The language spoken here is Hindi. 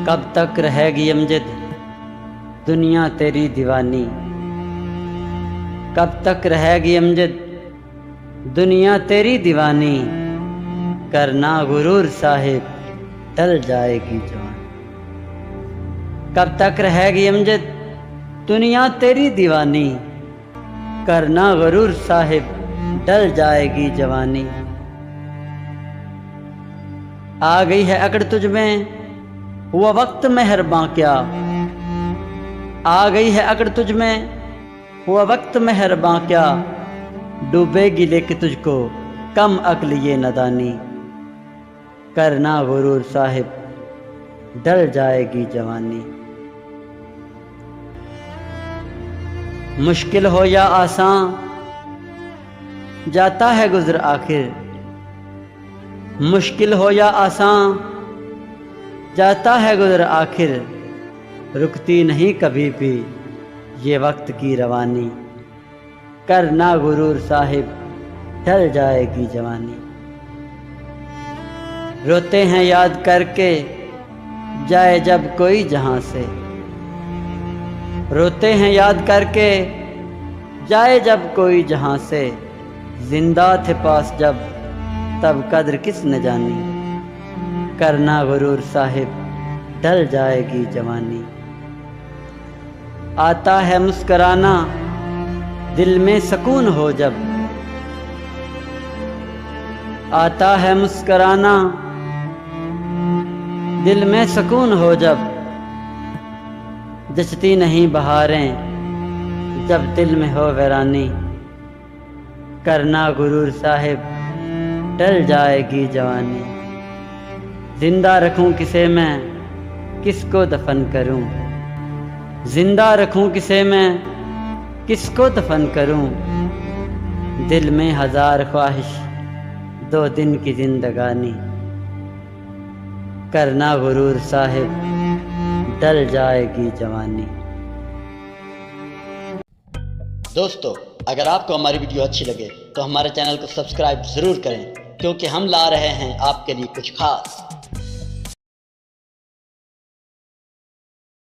कब तक रहेगी अमजद दुनिया तेरी दीवानी। कब तक रहेगी अमजद दुनिया तेरी दीवानी। करना गुरूर साहिब टल जाएगी जवानी। कब तक रहेगी अमजद दुनिया तेरी दीवानी। करना गुरूर साहिब डल जाएगी जवानी। आ गई है अकड़ तुझ में हुआ वक्त मेहरबां क्या। आ गई है अकड़ तुझ में हुआ वक्त मेहरबां क्या। डूबेगी लेके तुझको कम अक्ल ये नदानी। करना गुरूर साहिब डल जाएगी जवानी। मुश्किल हो या आसान जाता है गुज़र आखिर। मुश्किल हो या आसान जाता है गुज़र आखिर। रुकती नहीं कभी भी ये वक्त की रवानी। करना गुरूर साहिब ढल जाएगी जवानी। रोते हैं याद करके जाए जब कोई जहां से। रोते हैं याद करके जाए जब कोई जहां से। जिंदा थे पास जब तब कद्र किस न जानी। करना गुरूर साहिब ढल जाएगी जवानी। आता है मुस्कराना दिल में सुकून हो जब। आता है मुस्कराना दिल में सुकून हो जब। जचती नहीं बहारें जब दिल में हो वीरानी। करना गुरूर साहिब टल जाएगी जवानी। जिंदा रखूं किसे मैं किसको दफन करूं। जिंदा रखूं किसे मैं किसको दफन करूं। दिल में हजार ख्वाहिश 2 दिन की जिंदगानी। करना गुरूर साहिब डल जाएगी जवानी। दोस्तों, अगर आपको हमारी वीडियो अच्छी लगे तो हमारे चैनल को सब्सक्राइब ज़रूर करें, क्योंकि हम ला रहे हैं आपके लिए कुछ खास।